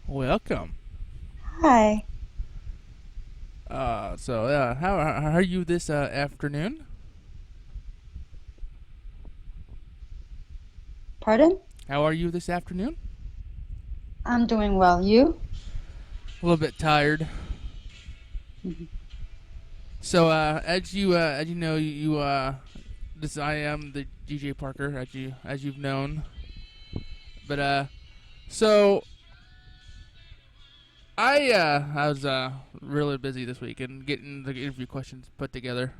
Welcome. Hi. How are you this afternoon? Pardon? How are you this afternoon? I'm doing well. You? A little bit tired. Mhm. As you know, this I am the DJ Parker, as you've known. But so I was really busy this week and getting the interview questions put together.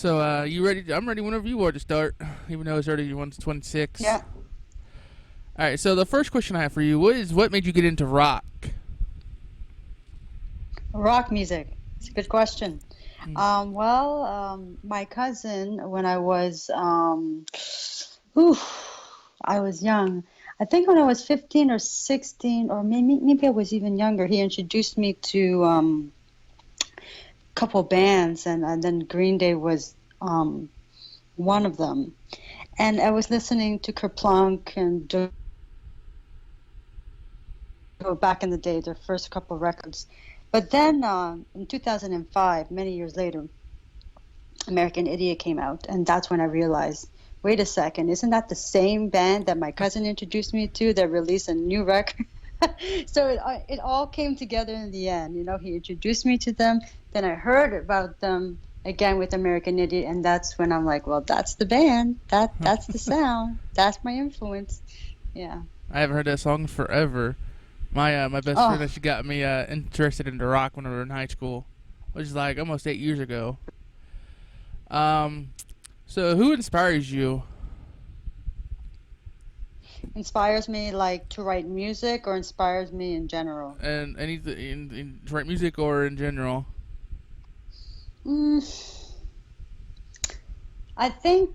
You ready? I'm ready whenever you are to start, even though it's already 1:26. Yeah. All right. So the first question I have for you is what made you get into rock? Rock music. It's a good question. Mm. My cousin, when ooh, I was young. I think when I was 15 or 16, or maybe I was even younger, he introduced me to a couple bands, and then Green Day was one of them. And I was listening to Kerplunk and back in the day, their first couple of records. But then in 2005, many years later, American Idiot came out, and that's when I realized, wait a second, isn't that the same band that my cousin introduced me to that released a new record? So it all came together in the end. You know, he introduced me to them, then I heard about them again with American Idiot, and that's when I'm like, well, that's the band, that's the sound, that's my influence. Yeah. I haven't heard that song forever. My best friend Oh, actually got me interested into rock when we were in high school, which is like almost 8 years ago. Um, so who inspires you? inspires me like to write music or inspires me in general. And anything to write music or in general? Mm, I think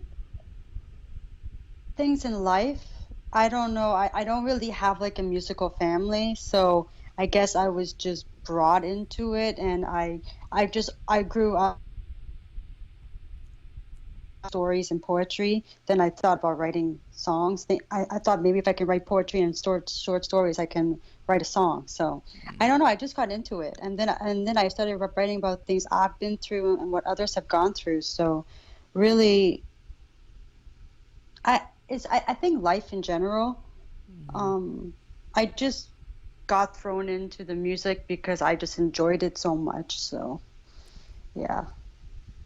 things in life, I don't know. I don't really have like a musical family, so I guess I was just brought into it, and I grew up stories and poetry. Then I thought about writing songs. I thought maybe if I could write poetry and short stories, I can write a song. So I don't know. I just got into it, and then I started writing about things I've been through and what others have gone through. So really, I think life in general. Mm-hmm. Um, I just got thrown into the music because I just enjoyed it so much. So yeah.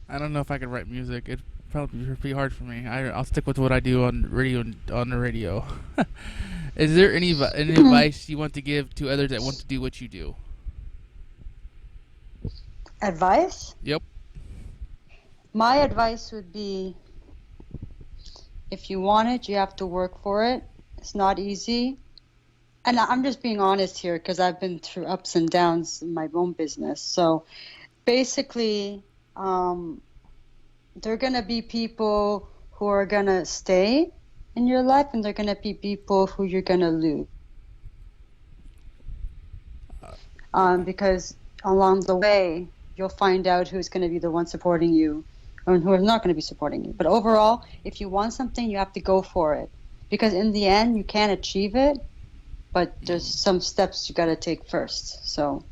I don't know if I could write music. It'd probably be pretty hard for me. I'll stick with what I do on radio. On the radio. Is there any advice you want to give to others that want to do what you do? Advice? Yep. My advice would be if you want it, you have to work for it. It's not easy. And I'm just being honest here because I've been through ups and downs in my own business. So basically, um, there are going to be people who are going to stay in your life, and there are going to be people who you're going to lose. Uh, Because along the way, you'll find out who's going to be the one supporting you and who is not going to be supporting you. But overall, if you want something, you have to go for it. Because in the end, you can achieve it, but there's some steps you got to take first. So,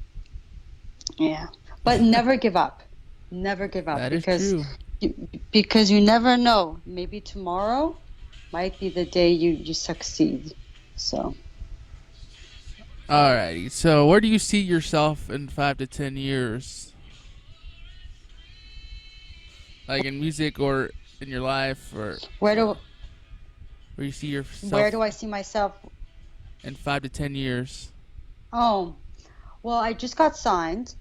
yeah. But never give up. Never give up that is true. because you never know. Maybe tomorrow might be the day you succeed. So, Alrighty. So where do you see yourself in 5 to 10 years? Like in music or in your life, or where do where you see where yourself do I see myself? in 5 to 10 years? Oh, well, I just got signed.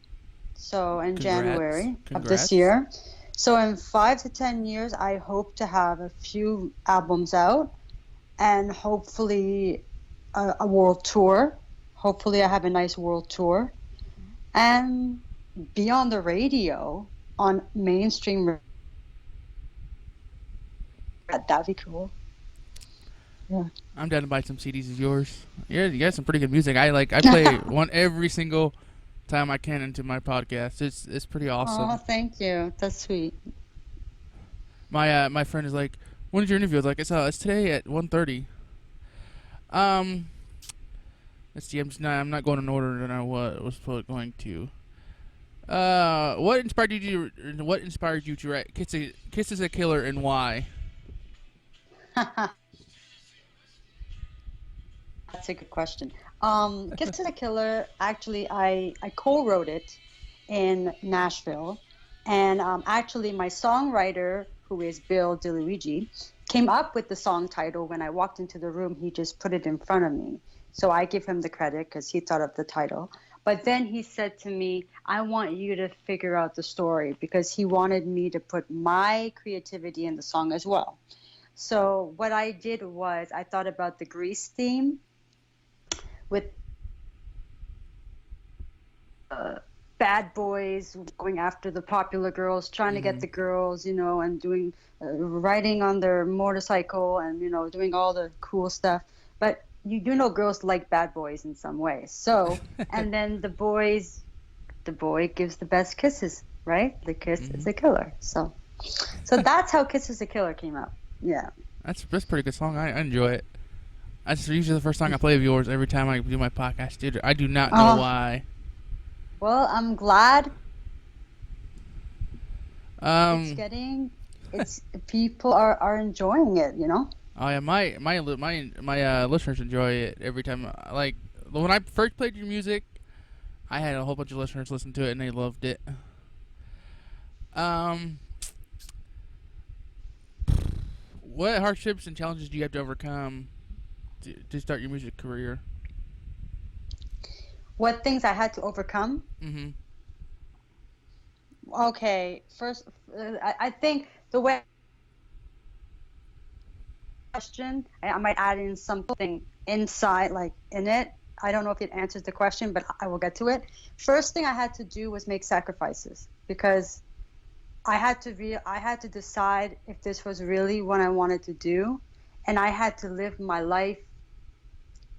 So in Congrats. January of this Congrats. year. So in 5 to 10 years, I hope to have a few albums out and hopefully a world tour. Hopefully, I have a nice world tour and be on the radio on mainstream. That'd be cool. Yeah. I'm down to buy some CDs of yours. Yeah, you got some pretty good music. I play one every single time I can into my podcast. It's pretty Oh, awesome. thank you. That's sweet. My friend is like, "When is your interview?" I was like, "It's today at 1:30." Um, Let's see. I'm not going in order than I was going to. What inspired you? What inspired you to write "Kiss is a Killer" and why? That's a good question. Kiss the Killer, actually, I co-wrote it in Nashville. And actually, my songwriter, who is Bill DeLuigi, came up with the song title. When I walked into the room, he just put it in front of me. So I give him the credit because he thought of the title. But then he said to me, I want you to figure out the story, because he wanted me to put my creativity in the song as well. So what I did was I thought about the Grease theme with bad boys going after the popular girls, trying to get Mm-hmm. the girls, and doing riding on their motorcycle and doing all the cool stuff. But girls like bad boys in some ways. So, and then the boy gives the best kisses, right? The kiss is Mm-hmm. a killer. So that's how "Kiss is a Killer" came out. Yeah. That's a pretty good song. I enjoy it. That's usually the first song I play of yours every time I do my podcast. Dude, I do not know Oh, why. well, I'm glad it's Um. getting it's people are enjoying it. Oh yeah, my listeners enjoy it every time. Like when I first played your music, I had a whole bunch of listeners listen to it and they loved it. Um. What hardships and challenges do you have to overcome to start your music career? What things I had to overcome? Mm-hmm. Okay, first, I think the way question, I might add in something inside, like in it. I don't know if it answers the question, but I will get to it. First thing I had to do was make sacrifices, because I had to decide if this was really what I wanted to do, and I had to live my life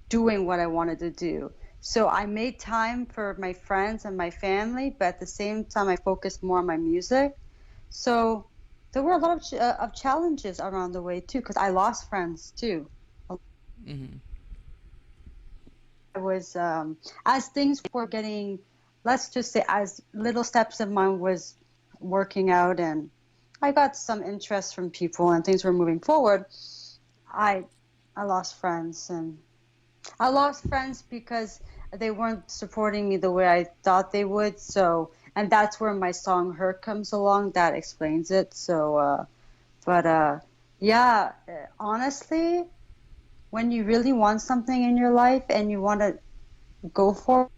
doing what I wanted to do. So I made time for my friends and my family, but at the same time, I focused more on my music. So there were a lot of challenges around the way too, because I lost friends too. Mm-hmm. I was as things were getting, let's just say, as little steps of mine was working out, and I got some interest from people, and things were moving forward. I I lost friends, and I lost friends because they weren't supporting me the way I thought they would. So, and that's where my song "Hurt" comes along. That explains it. So, but yeah, honestly, when you really want something in your life and you want to go for it,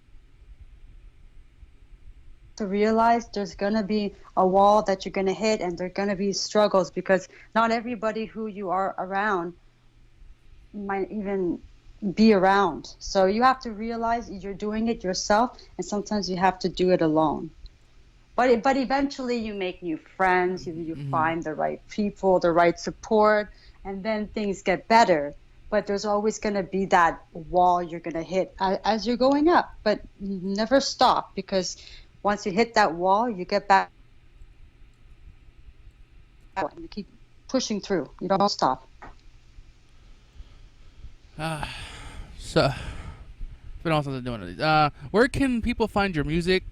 to realize there's gonna be a wall that you're gonna hit, and there're gonna be struggles, because not everybody who you are around might even be around. So you have to realize you're doing it yourself, and sometimes you have to do it alone. But eventually you make new friends, you Mm-hmm. find the right people, the right support, and then things get better. But there's always going to be that wall you're going to hit as you're going up. But you never stop, because once you hit that wall, you get back and you keep pushing through. You don't stop. So, been also doing it. Where can people find your music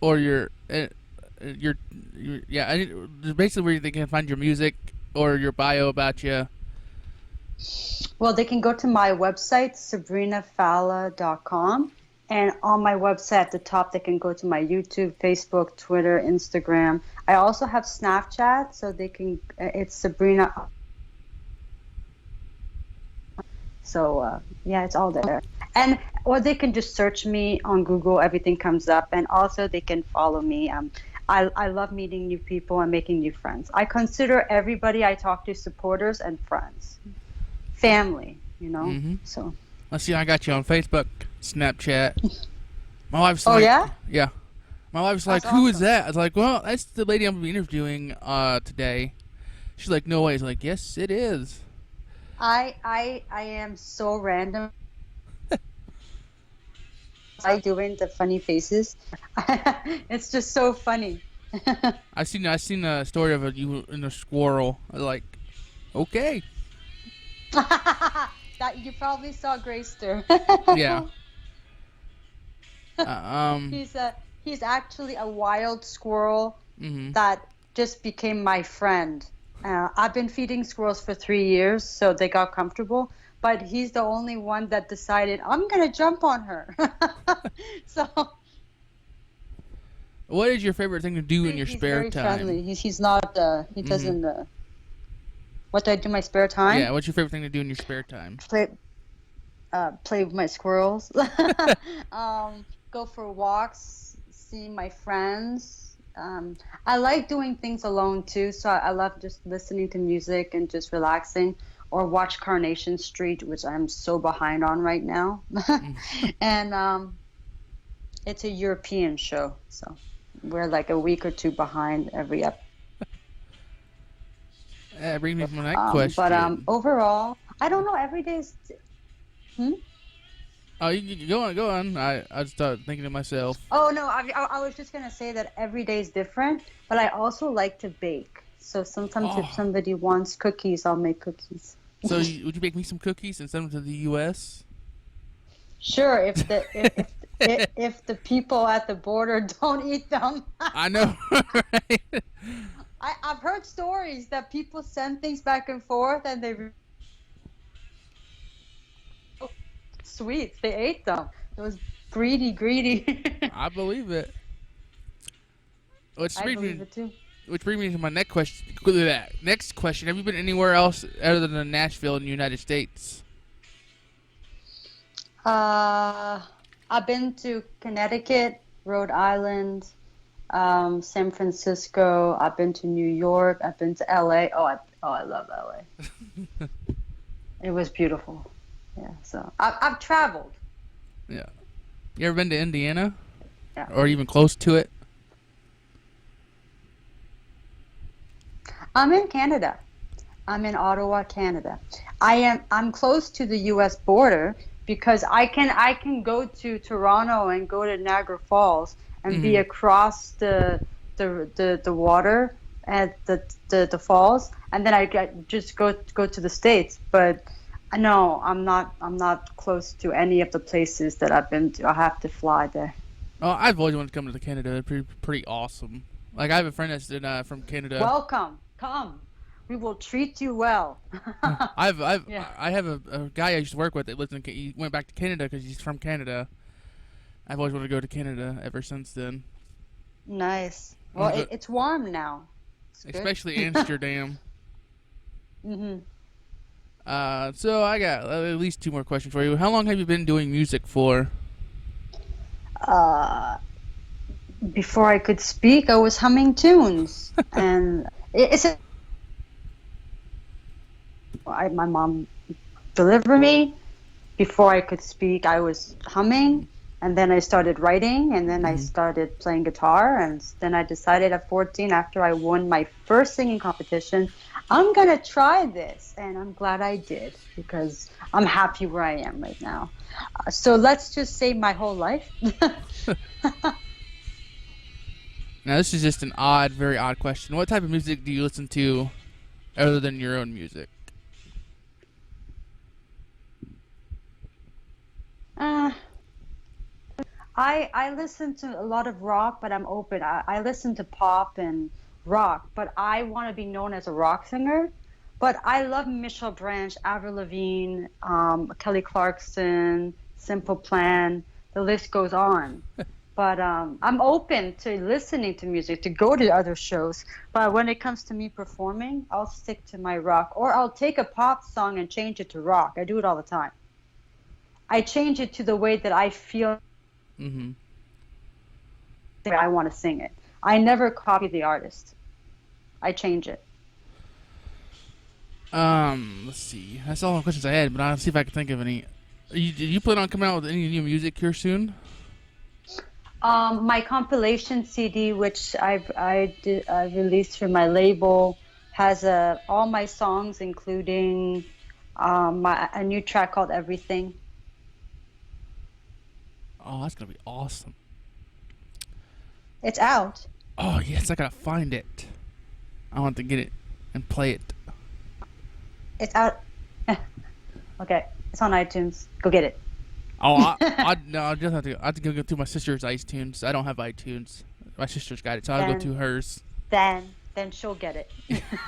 or your yeah? Basically, where they can find your music or your bio about you. Well, they can go to my website, sabrinafallah.com. And on my website at the top, they can go to my YouTube, Facebook, Twitter, Instagram. I also have Snapchat, so they can, it's Sabrina. So, yeah, it's all there. And, or they can just search me on Google, everything comes up. And also, they can follow me. I love meeting new people and making new friends. I consider everybody I talk to supporters and friends, family. Mm-hmm. So, Let's see. I got you on Facebook, Snapchat. My wife's oh, like, yeah? yeah. My wife's like, That's who is awesome. that? I was like, well, that's the lady I'm gonna be interviewing today. She's like, no way. I was like, yes, it is. I am so random. I doing the funny faces. It's just so funny. I seen a story of you and a squirrel. I was like, okay, That you probably saw Grayster. yeah. Uh, um. He's actually a wild squirrel Mhm. that just became my friend. I've been feeding squirrels for 3 years, so they got comfortable. But he's the only one that decided I'm gonna jump on her. So What is your favorite thing to do in your he's spare very time? friendly. He's not he Mhm. doesn't. What do I do in my spare Yeah. time? What's your favorite thing to do in your spare time? Play with my squirrels. um, Go for walks, see my friends. I like doing things alone too, so I love just listening to music and just relaxing, or watch Carnation Street, which I'm so behind on right now. Mm. And it's a European show, so we're like a week or two behind every episode. That brings me to my next question. Overall, I don't know. Every day's. Hmm? Oh, you go on, go on. I just started thinking to myself. Oh no, I was just gonna say that every day is different, but I also like to bake. So sometimes if Oh, somebody wants cookies, I'll make cookies. so would you bake me some cookies and send them to the U.S.? Sure, if the people at the border don't eat them. I know, right? I've heard stories that people send things back and forth and they sweets. They ate them. It was greedy. I believe it. Which I brings believe me, it too. which brings me to my next question. Next question: Have you been anywhere else other than Nashville in the United States? Uh, I've been to Connecticut, Rhode Island, San Francisco. I've been to New York. I've been to LA. I love LA. It was beautiful. Yeah, so I've traveled. Yeah. You ever been to Indiana, Yeah. or even close to it? I'm in Canada. I'm in Ottawa, Canada. I'm close to the US border because I can go to Toronto and go to Niagara Falls and be Mm-hmm. across the water at the falls, and then just go to the States. But no, I'm not close to any of the places that I've been to. I have to fly there. Oh, I've always wanted to come to Canada. It's pretty awesome. Like I have a friend that's from Canada. Welcome. Come. We will treat you well. Yeah. I have a guy I used to work with that lives in. He went back to Canada because he's from Canada. I've always wanted to go to Canada ever since then. Nice. I Well, want to go, it's warm now. It's good. especially Amsterdam. Hmm. So I got at least two more questions for you. How long have you been doing music for? Uh, Before I could speak, I was humming tunes, and it's my mom delivered me. Before I could speak, I was humming, and then I started writing, and then I Hmm. started playing guitar, and then I decided at 14, after I won my first singing competition, I'm gonna try this, and I'm glad I did because I'm happy where I am right now. So let's just say my whole life. Now this is just an very odd question. What type of music do you listen to, other than your own music? Uh, I listen to a lot of rock, but I'm open. I listen to pop and rock, but I want to be known as a rock singer. But I love Michelle Branch, Avril Lavigne, Kelly Clarkson, Simple Plan. The list goes on. But I'm open to listening to music, to go to other shows. But when it comes to me performing, I'll stick to my rock, or I'll take a pop song and change it to rock. I do it all the time. I change it to the way that I feel Mm-hmm. I want to sing it. I never copy the artist. I change it. Let's see. That's all the questions I had, but I'll see if I can think of any. Do you plan on coming out with any new music here soon? My compilation CD, which I released through my label, has all my songs, including a new track called Everything. Oh, that's gonna be awesome. It's out. Oh yes, I gotta find it. I want to get it and play it. It's out. Okay, it's on iTunes. Go get it. Oh, no, I just I have to go through my sister's iTunes. I don't have iTunes. My sister's got it, so I'll go to then hers. then she'll get it.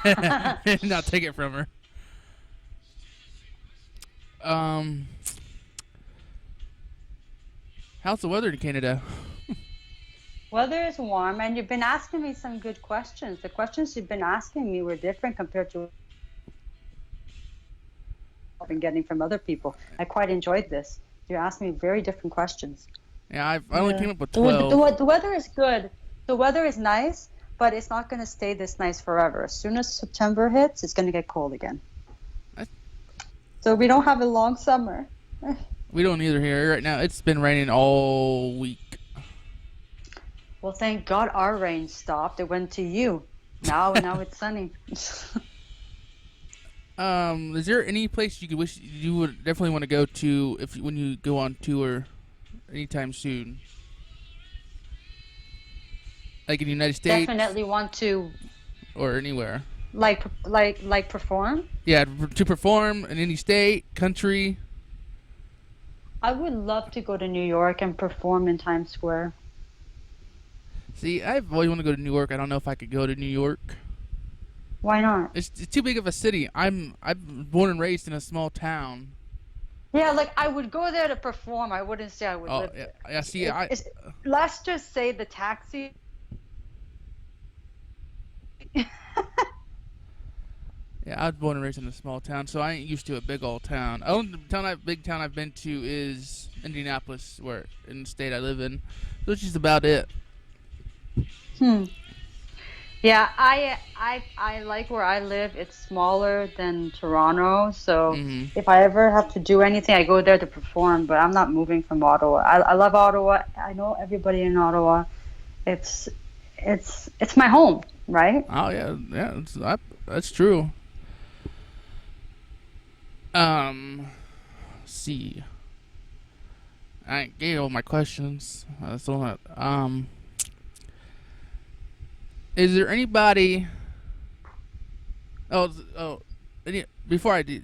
And I'll take it from her. Um, how's the weather in Canada? Weather is warm, and you've been asking me some good questions. The questions you've been asking me were different compared to what I've been getting from other people. I quite enjoyed this. You asked me very different questions. Yeah, I only Yeah. came up with 12. The weather is good. The weather is nice, but it's not going to stay this nice forever. As soon as September hits, it's going to get cold again. I, So we don't have a long summer. we don't either here right now. It's been raining all week. Well, thank God our rain stopped. It went to you. Now it's sunny. Is there any place you could wish you would definitely want to go to if when you go on tour anytime soon? Like in the United States Definitely want to or anywhere? like perform. Yeah, to perform in any state, country. I would love to go to New York and perform in Times Square. See, I've always wanted to go to New York. I don't know if I could go to New York. Why not? It's too big of a city. I'm born and raised in a small town. Yeah, like I would go there to perform. I wouldn't say I would Oh, live yeah, there. yeah. See, Let's just say the taxi. I was born and raised in a small town, so I ain't used to a big old town. Only big town I've been to is Indianapolis, where in the state I live in. So it's just about it. Hmm. Yeah, I like where I live. It's smaller than Toronto, so Mm-hmm. if I ever have to do anything, I go there to perform. But I'm not moving from Ottawa. I love Ottawa. I know everybody in Ottawa. It's it's my home, right? Oh yeah, that's true. See, I gave all my questions. So is there anybody? Before I do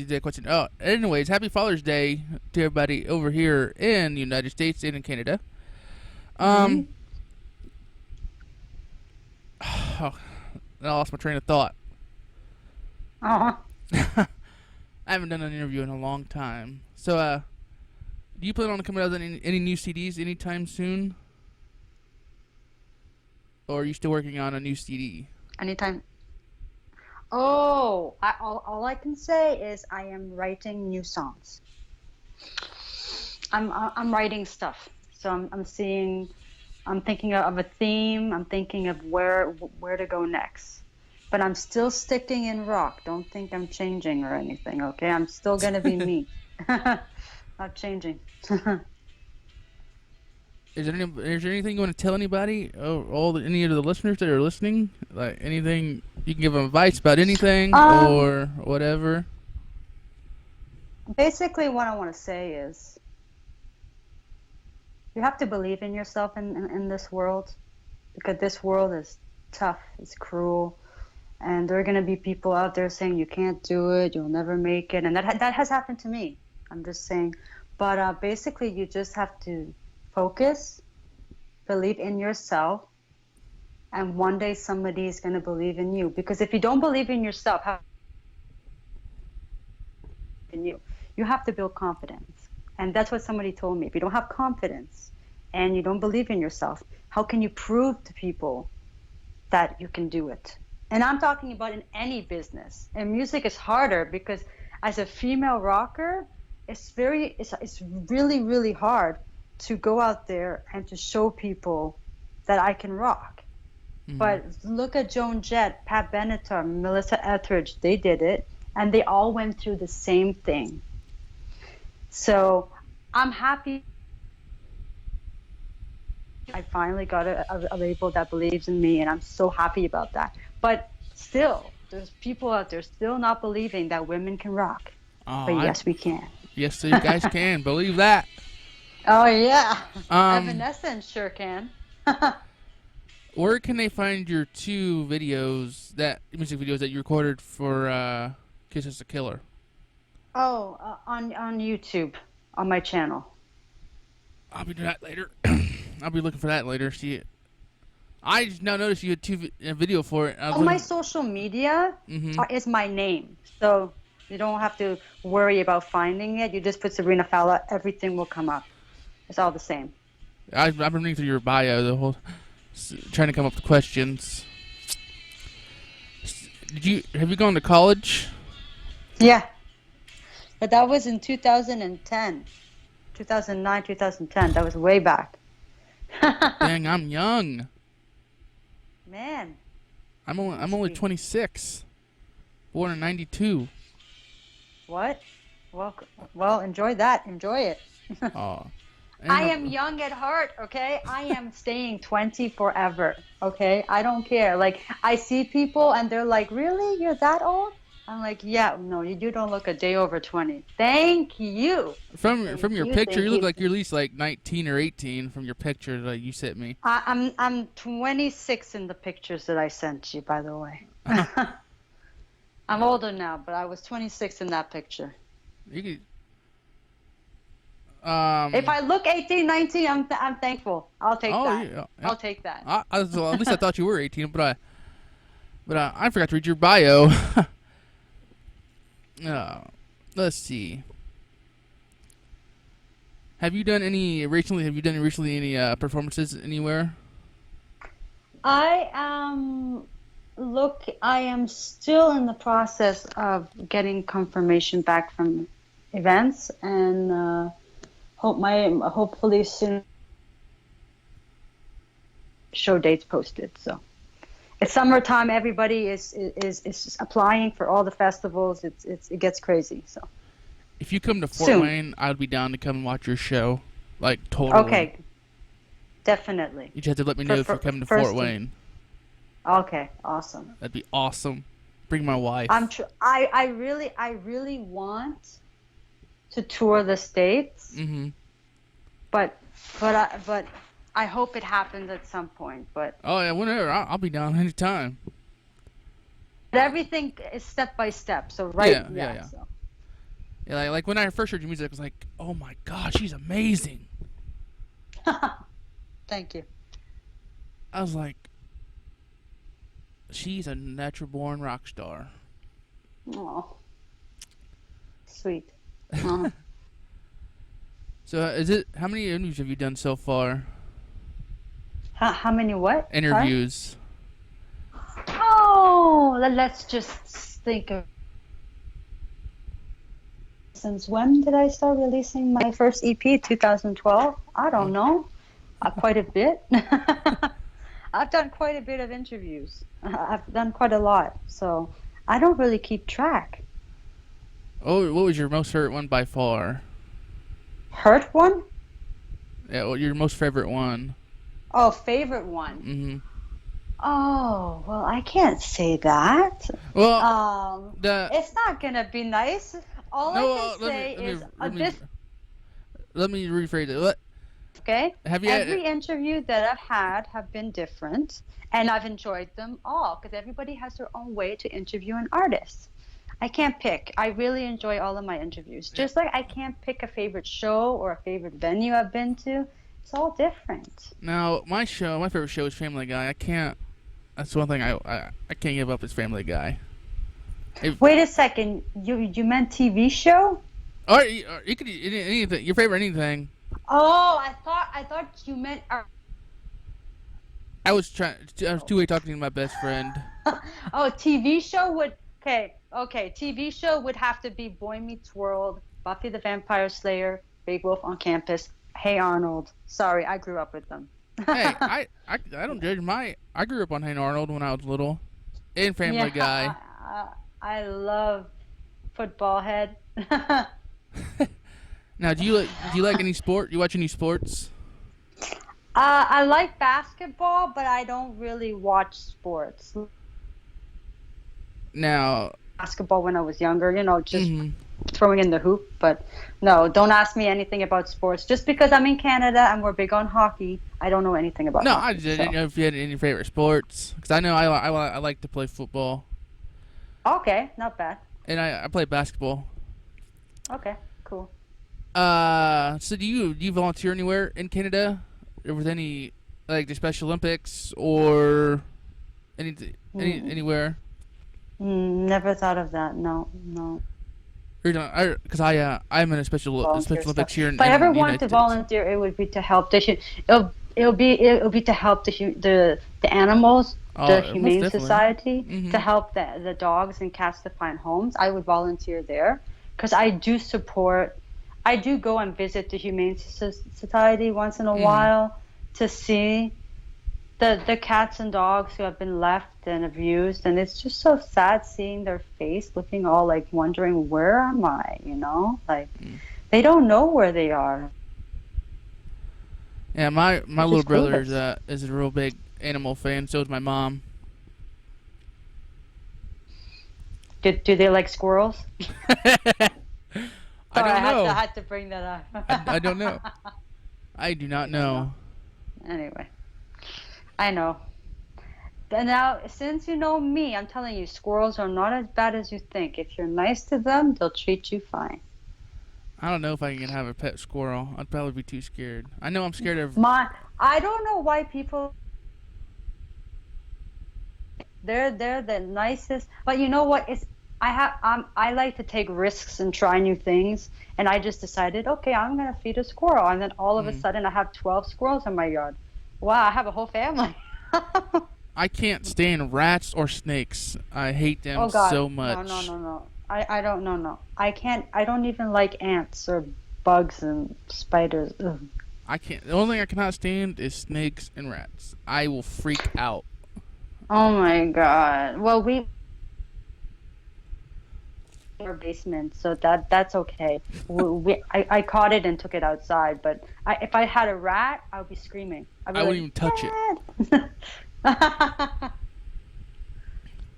that question. Oh, anyways, happy Father's Day to everybody over here in the United States and in Canada. Hmm. I lost my train of thought. Uh-huh. I haven't done an interview in a long time. So, do you plan on coming out with any new CDs anytime soon? Or are you still working on a new CD? Anytime. Oh, all I can say is I am writing new songs. I'm writing stuff. So I'm thinking of a theme. I'm thinking of where to go next. But I'm still sticking in rock. Don't think I'm changing or anything, okay? I'm still gonna be me. Not changing. Is there anything you want to tell anybody? Any of the listeners that are listening? Like anything you can give them advice about anything Um, or whatever? Basically, what I want to say is you have to believe in yourself in this world because this world is tough, it's cruel, and there are going to be people out there saying you can't do it, you'll never make it, and that has happened to me. I'm just saying, but basically, you just have to focus, believe in yourself, and one day somebody is going to believe in you. Because if you don't believe in yourself, how can you? You have to build confidence, and that's what somebody told me. If you don't have confidence and you don't believe in yourself, how can you prove to people that you can do it? And I'm talking about in any business. And music is harder because as a female rocker, it's really, really hard to go out there and to show people that I can rock. Mm-hmm. But look at Joan Jett, Pat Benatar, Melissa Etheridge, they did it, and they all went through the same thing. So I'm happy I finally got a label that believes in me, and I'm so happy about that. But still, there's people out there still not believing that women can rock. Oh, But yes, we can. yes, so you guys can believe that. Oh, yeah. Um, Evanescence sure can. where can they find your two music videos that you recorded for Kiss Is a Killer? Oh, on YouTube. on my channel. I'll be doing that later. I'll be looking for that later. See, I just now noticed you had a video for it. On my social media is my name, so you don't have to worry about finding it. You just put Sabrina Fallah, everything will come up. It's all the same. I've been reading through your bio trying to come up with questions. Have you gone to college? Yeah, but that was in 2010, 2009, 2010. That was way back. Dang, I'm young. Man, I'm only 26. Born in '92. What? Well, enjoy that. Enjoy it. Oh. I am young at heart, okay? I am staying 20 forever, okay? I don't care. Like, I see people and they're like, really? You're that old? I'm like, yeah, no, you don't look a day over 20. Thank you. From your picture, you look like you're at least like 19 or 18 from your picture that you sent me. I'm 26 in the pictures that I sent you, by the way. I'm older now, but I was 26 in that picture. You could. If I look 18, 19, I'm thankful. I'll take that. Yeah. I'll take that. At least I thought you were 18, but I forgot to read your bio. Let's see. Have you done any recently any performances anywhere? I am still in the process of getting confirmation back from events, and hopefully soon show dates posted. So it's summertime. Everybody is applying for all the festivals. It gets crazy. So if you come to Fort Wayne, I'd be down to come and watch your show. Like, totally. Okay. Definitely. You just have to let me know if you're coming to Fort Wayne. Okay, awesome. That'd be awesome. Bring my wife. I really want to tour the States. Mm-hmm. But I hope it happens at some point. But oh yeah, whenever. I'll be down anytime. But everything is step by step. So Yeah. So. Yeah, like when I first heard your music, I was like, oh my gosh, she's amazing. Thank you. I was like, she's a natural born rock star. Oh, sweet. So how many interviews have you done so far? How many what? Interviews. Sorry? Oh, let's just think of. Since when did I start releasing my first EP? 2012? I don't know. Quite a bit. I've done quite a bit of interviews. I've done quite a lot. So I don't really keep track. Oh, what was your most favorite one by far? Hurt one? Yeah, well, your most favorite one. Oh, favorite one. Mm-hmm. Oh, well, I can't say that. Well, it's not gonna be nice. All I can say is let me rephrase it. Okay. Every interview that I've had have been different, and I've enjoyed them all because everybody has their own way to interview an artist. I can't pick. I really enjoy all of my interviews. Just like I can't pick a favorite show or a favorite venue I've been to. It's all different. Now, my favorite show is Family Guy. I can't. That's one thing I can't give up is Family Guy. Wait a second. You meant TV show? Or you could anything. Your favorite anything. Oh, I thought you meant. I was two-way talking to my best friend. Oh, TV show would. Okay. TV show would have to be Boy Meets World, Buffy the Vampire Slayer, Big Wolf on Campus, Hey Arnold. Sorry, I grew up with them. Hey, I don't judge I grew up on Hey Arnold when I was little, and Family Guy. I love Football Head. Now, do you like any sport? You watch any sports? I like basketball, but I don't really watch sports. Now, basketball when I was younger, just throwing in the hoop. But no, don't ask me anything about sports. Just because I'm in Canada and we're big on hockey, I don't know anything about hockey. I just didn't know if you had any favorite sports. Because I know I like to play football. Okay, not bad. And I play basketball. Okay, cool. So do you volunteer anywhere in Canada, or with any like the Special Olympics or Mm, anywhere? never thought of that. No, no. Or don't, because I'm in a Volunteer Special stuff. Olympics here If I ever in the want United to States. volunteer, it would be to help it'll be to help the animals, the Most Humane definitely. Society, to Mm-hmm. help the dogs and cats to find homes. I would volunteer there because I do support. I do go and visit the Humane Society once in a Mm-hmm. while to see the cats and dogs who have been left and abused, and it's just so sad seeing their face looking all like wondering, where am I, like Mm. they don't know where they are. Yeah, my They're little just brother clueless. is a real big animal fan. So is my mom. Do they like squirrels? I Sorry, don't I know. had to bring that I don't know. up. I do not You don't know. know. Anyway, I know. And now, since you know me, I'm telling you, squirrels are not as bad as you think. If you're nice to them, they'll treat you fine. I don't know if I can have a pet squirrel. I'd probably be too scared. I know I'm scared of. My, I don't know why people they're the nicest. But you know what? I like to take risks and try new things. And I just decided, okay, I'm gonna feed a squirrel. And then all of a Mm, sudden, I have 12 squirrels in my yard. Wow, I have a whole family. I can't stand rats or snakes. I hate them Oh God, so no, no, much. no, no. I don't, no, no. I can't. I don't even like ants or bugs and spiders. Ugh. I can't. The only thing I cannot stand is snakes and rats. I will freak out. Oh my God. Well, we our basement, so that's okay. I caught it and took it outside, but if I had a rat, I would be screaming. I'd be I wouldn't like, even touch it. Dad.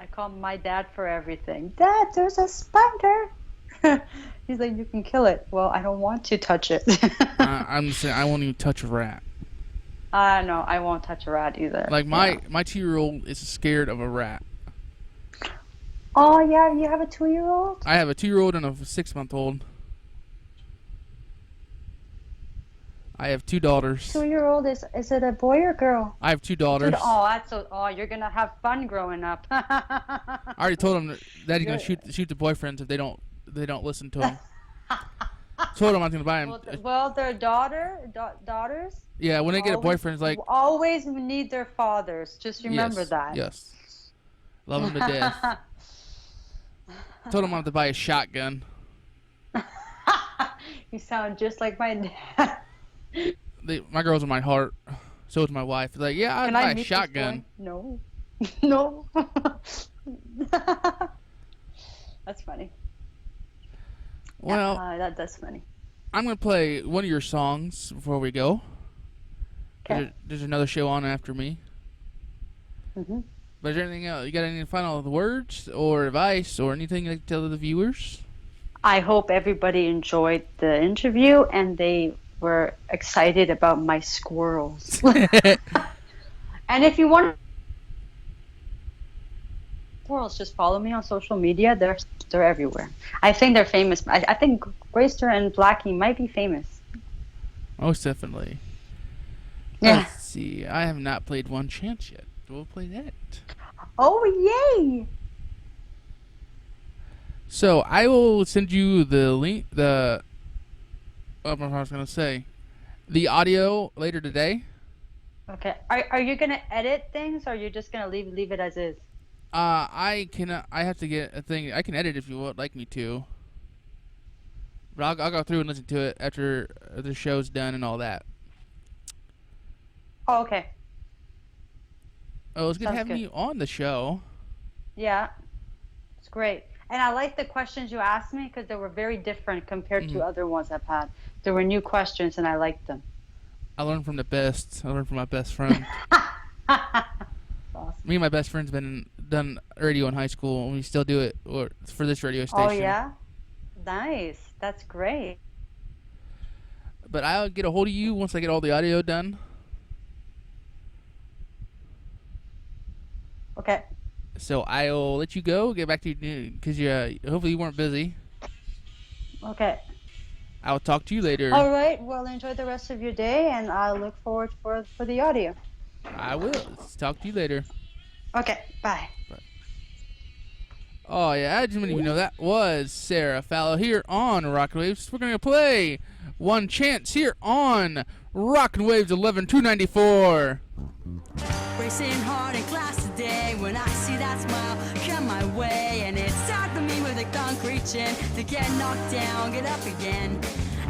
I call my dad for everything. Dad, there's a spider. He's like, you can kill it. Well, I don't want to touch it. I'm saying I won't even touch a rat. No, I won't touch a rat either. Like Yeah. my 2-year-old is scared of a rat. Oh yeah, you have a 2-year-old? I have a 2-year-old and a 6-month-old. I have two daughters. 2-year-old is it a boy or girl? I have two Dude, daughters. oh, that's so. Oh, you're gonna have fun growing up. I already told him that Daddy's gonna You're, shoot the boyfriends if they don't listen to him. Told him I was gonna buy him. well, their daughters Yeah, when they get a always boyfriend, it's like always need their fathers. Just remember yes, that. yes, love him to death. Told him I have to buy a shotgun. You sound just like my dad. My girl's in my heart. So is my wife. Like, yeah, I'd Can buy I a meet shotgun. this boy? No. No. That's funny. Well, Yeah, that's funny. I'm gonna play one of your songs before we go. Okay. There's another show on after me. Hmm. But is there anything else? You got any final words or advice or anything you'd like to tell the viewers? I hope everybody enjoyed the interview and they were excited about my squirrels. And if you want squirrels, just follow me on social media. They're everywhere. I think they're famous. I think Grayster and Blackie might be famous. Most definitely. Yeah. Let's see. I have not played One Chance yet. We'll play that. Oh yay! So I will send you the link. What I was gonna say, the audio later today. Okay. Are you gonna edit things or are you just gonna leave it as is? I can. I have to get a thing. I can edit if you would like me to. But I'll go through and listen to it after the show's done and all that. Oh, okay. Oh, it's good Sounds having good. you on the show. Yeah, it's great. And I like the questions you asked me because they were very different compared Mm. to other ones I've had. There were new questions and I liked them. I learned from the best. I learned from my best friend. Awesome. Me and my best friend's been done radio in high school, and we still do it for this radio Oh station. yeah? Nice. That's great. But I'll get a hold of you once I get all the audio done. Okay. So I'll let you go. Get back to you because hopefully you weren't busy. Okay. I'll talk to you later. All right. Well, enjoy the rest of your day, and I look forward for the audio. I will. Talk to you later. Okay. Bye. Oh, yeah, I just didn't even know that was Sarah Fallah here on Rockin Waves. We're going to play One Chance here on Rockin Waves 11294. Racing hard in class today when I see that smile come my way, and it's hard for me with a concrete chin to get knocked down, get up again.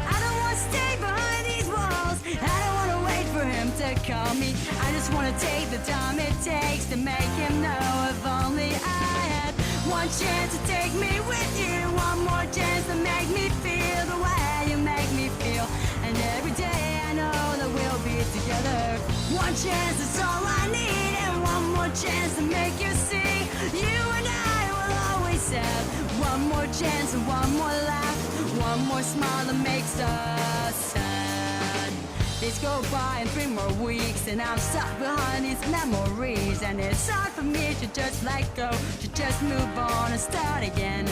I don't want to stay behind these walls, I don't want to wait for him to call me. I just want to take the time it takes to make him know. If only I had one chance to take me with you, one more chance to make me feel the way you make me feel. And every day I know that we'll be together. One chance is all I need, and one more chance to make you see. You and I will always have one more chance and one more laugh, one more smile that makes us sad. Days go by and 3 more weeks, and I'm stuck behind these memories, and it's hard for me to just let go, to just move on and start again.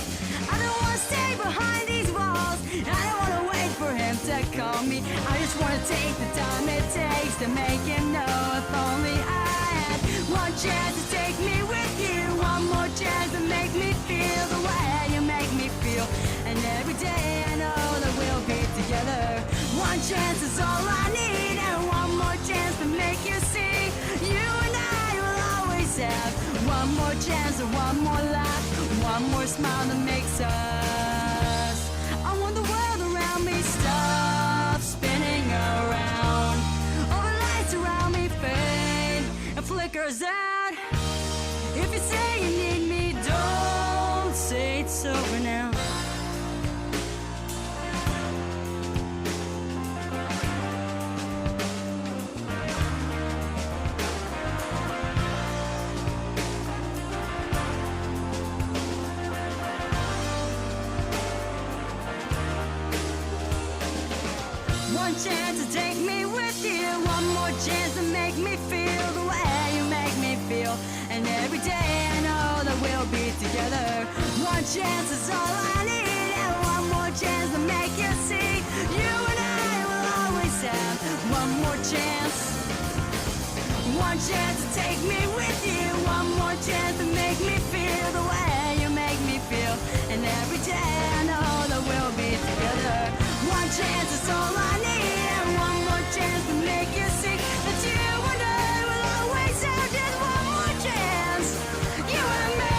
I don't want to stay behind these walls, I don't want to wait for him to call me. I just want to take the time it takes to make him know. If only I had one chance to take me with you, one more chance to make me feel the way you make me feel. And every day I know that we'll be together. One chance is all I need, and one more chance to make you see. You and I will always have one more chance and one more laugh, one more smile that makes us. I want the world around me stop spinning around. All the lights around me fade and flickers out. If you say you need me, don't say it's over now. One chance to take me with you, one more chance to make me feel the way you make me feel. And every day I know that we'll be together. One chance is all I need, and one more chance to make you see. You and I will always have one more chance. One chance to take me with you, one more chance to make me feel the way you make me feel. And every day I know that we'll be together. One chance is all I need, and one more chance to make you see that you and I will always have just one more chance. You and me.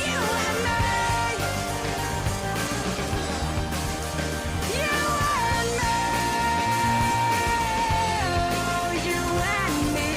You and me. You and me. You and me.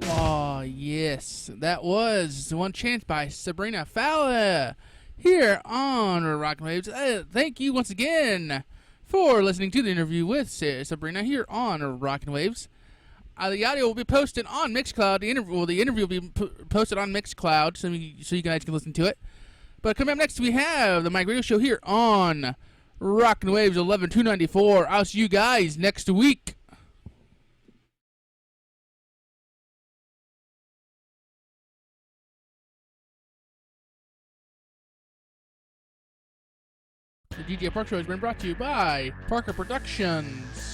Oh, yes. That was One Chance by Sabrina Fallah here on Rockin Waves. Thank you once again for listening to the interview with Sabrina here on Rockin Waves. The audio will be posted on Mixcloud. The interview will be posted on Mixcloud, so you guys can listen to it. But coming up next, we have the Mike Radio Show here on Rockin Waves 11294. I'll see you guys next week. The DJ Park Show has been brought to you by Parker Productions.